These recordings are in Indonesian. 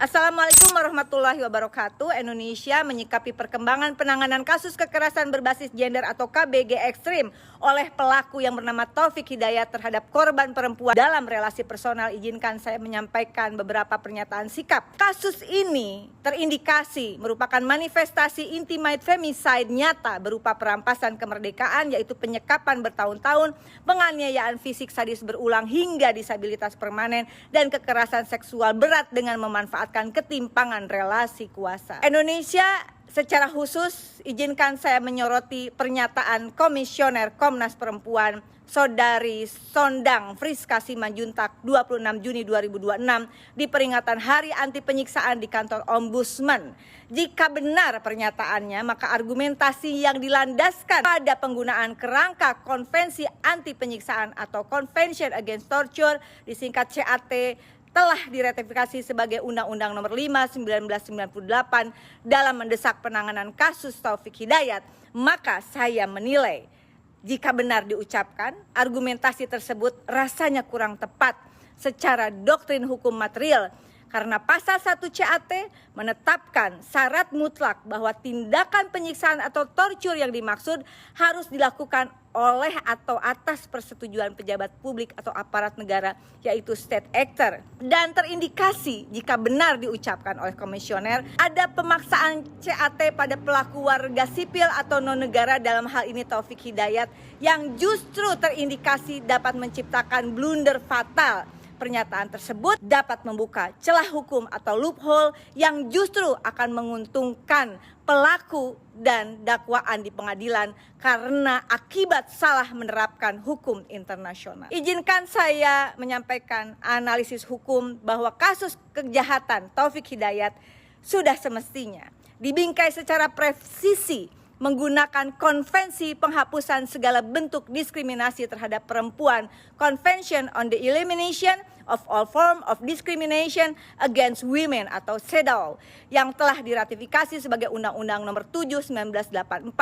Assalamualaikum warahmatullahi wabarakatuh. Indonesia menyikapi perkembangan penanganan kasus kekerasan berbasis gender atau KBG ekstrim oleh pelaku yang bernama Taufik Hidayat terhadap korban perempuan dalam relasi personal. Izinkan saya menyampaikan beberapa pernyataan sikap. Kasus ini terindikasi merupakan manifestasi intimate femicide nyata berupa perampasan kemerdekaan, yaitu penyekapan bertahun-tahun, penganiayaan fisik sadis berulang hingga disabilitas permanen, dan kekerasan seksual berat dengan memanfaatkan ketimpangan relasi kuasa. Indonesia secara khusus izinkan saya menyoroti pernyataan Komisioner Komnas Perempuan Saudari Sondang Friska Simanjuntak 26 Juni 2026 di peringatan Hari Anti Penyiksaan di kantor Ombudsman. Jika benar pernyataannya, maka argumentasi yang dilandaskan pada penggunaan kerangka Konvensi Anti Penyiksaan atau Convention Against Torture, disingkat CAT, telah diratifikasi sebagai Undang-Undang Nomor 5 1998 dalam mendesak penanganan kasus Taufik Hidayat, maka saya menilai jika benar diucapkan, argumentasi tersebut rasanya kurang tepat secara doktrin hukum material, karena pasal 1 CAT menetapkan syarat mutlak bahwa tindakan penyiksaan atau torture yang dimaksud harus dilakukan oleh atau atas persetujuan pejabat publik atau aparat negara, yaitu state actor. Dan terindikasi jika benar diucapkan oleh komisioner, ada pemaksaan CAT pada pelaku warga sipil atau non-negara, dalam hal ini Taufik Hidayat, yang justru terindikasi dapat menciptakan blunder fatal. Pernyataan tersebut dapat membuka celah hukum atau loophole yang justru akan menguntungkan pelaku dan dakwaan di pengadilan karena akibat salah menerapkan hukum internasional. Izinkan saya menyampaikan analisis hukum bahwa kasus kejahatan Taufik Hidayat sudah semestinya dibingkai secara presisi menggunakan Konvensi Penghapusan Segala Bentuk Diskriminasi Terhadap Perempuan, Convention on the Elimination of All Forms of Discrimination Against Women atau CEDAW, yang telah diratifikasi sebagai Undang-Undang Nomor 7 1984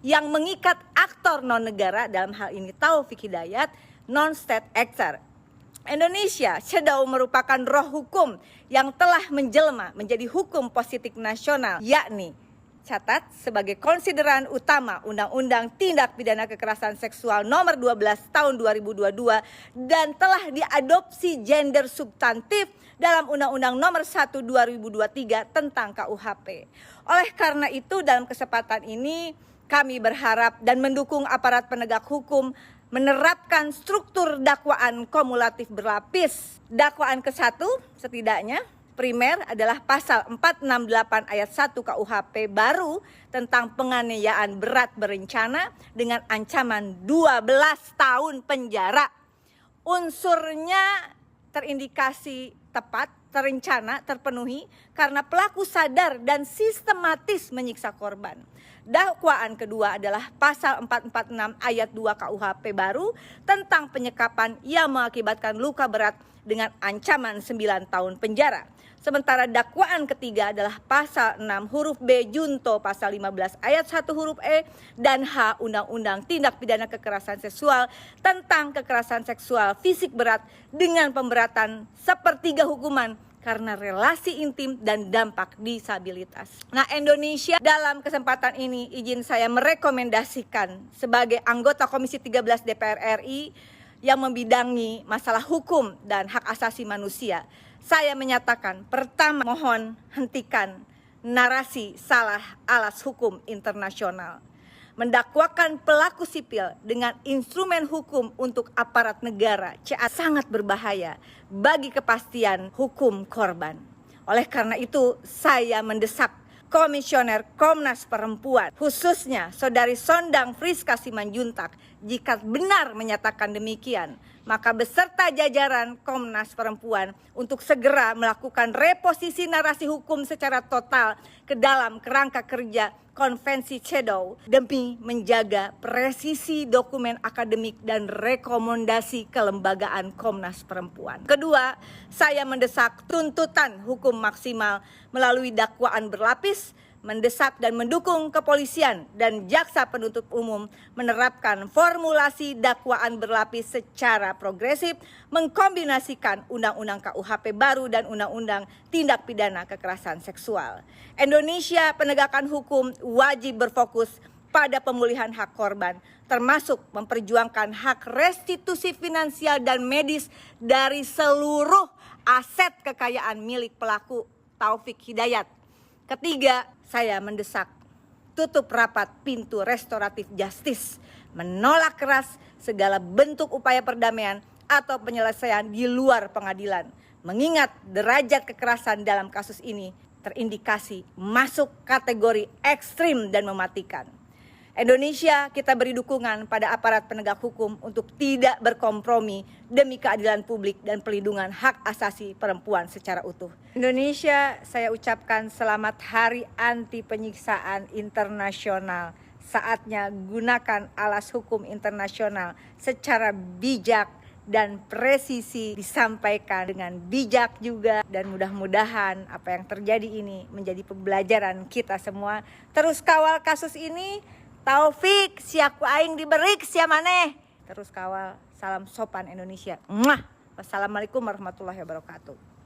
yang mengikat aktor non-negara, dalam hal ini Taufik Hidayat, non-state actor. Indonesia, CEDAW merupakan roh hukum yang telah menjelma menjadi hukum positif nasional, yakni catat sebagai konsideran utama Undang-Undang Tindak Pidana Kekerasan Seksual Nomor 12 Tahun 2022 dan telah diadopsi gender substantif dalam Undang-Undang Nomor 1 2023 tentang KUHP. Oleh karena itu, dalam kesempatan ini kami berharap dan mendukung aparat penegak hukum menerapkan struktur dakwaan kumulatif berlapis. Dakwaan ke-1 setidaknya primer adalah pasal 468 ayat 1 KUHP baru tentang penganiayaan berat berencana dengan ancaman 12 tahun penjara. Unsurnya terindikasi tepat, terencana, terpenuhi karena pelaku sadar dan sistematis menyiksa korban. Dakwaan kedua adalah pasal 446 ayat 2 KUHP baru tentang penyekapan yang mengakibatkan luka berat dengan ancaman 9 tahun penjara. Sementara dakwaan ketiga adalah pasal 6 huruf B junto pasal 15 ayat 1 huruf E dan H Undang-Undang Tindak Pidana Kekerasan Seksual tentang kekerasan seksual fisik berat dengan pemberatan sepertiga hukuman karena relasi intim dan dampak disabilitas. Nah, Indonesia dalam kesempatan ini izin saya merekomendasikan sebagai anggota Komisi 13 DPR RI yang membidangi masalah hukum dan hak asasi manusia. Saya menyatakan, pertama, mohon hentikan narasi salah alas hukum internasional. Mendakwakan pelaku sipil dengan instrumen hukum untuk aparat negara sangat berbahaya bagi kepastian hukum korban. Oleh karena itu, saya mendesak Komisioner Komnas Perempuan, khususnya Saudari Sondang Friska Simanjuntak, jika benar menyatakan demikian, maka beserta jajaran Komnas Perempuan untuk segera melakukan reposisi narasi hukum secara total ke dalam kerangka kerja Konvensi CEDAW demi menjaga presisi dokumen akademik dan rekomendasi kelembagaan Komnas Perempuan. Kedua, saya mendesak tuntutan hukum maksimal melalui dakwaan berlapis mendesak dan mendukung kepolisian dan jaksa penuntut umum menerapkan formulasi dakwaan berlapis secara progresif, mengkombinasikan Undang-Undang KUHP baru dan Undang-Undang Tindak Pidana Kekerasan Seksual. Indonesia penegakan hukum wajib berfokus pada pemulihan hak korban, termasuk memperjuangkan hak restitusi finansial dan medis dari seluruh aset kekayaan milik pelaku Taufik Hidayat. Ketiga, saya mendesak tutup rapat pintu restoratif justice, menolak keras segala bentuk upaya perdamaian atau penyelesaian di luar pengadilan, mengingat derajat kekerasan dalam kasus ini terindikasi masuk kategori ekstrim dan mematikan. Indonesia, kita beri dukungan pada aparat penegak hukum untuk tidak berkompromi demi keadilan publik dan perlindungan hak asasi perempuan secara utuh. Indonesia, saya ucapkan selamat Hari Anti Penyiksaan Internasional. Saatnya gunakan alas hukum internasional secara bijak dan presisi, disampaikan dengan bijak juga, dan mudah-mudahan apa yang terjadi ini menjadi pembelajaran kita semua. Terus kawal kasus ini. Taufik, siaku aing diberik sia maneh. Terus kawal, salam sopan Indonesia. Wassalamualaikum warahmatullahi wabarakatuh.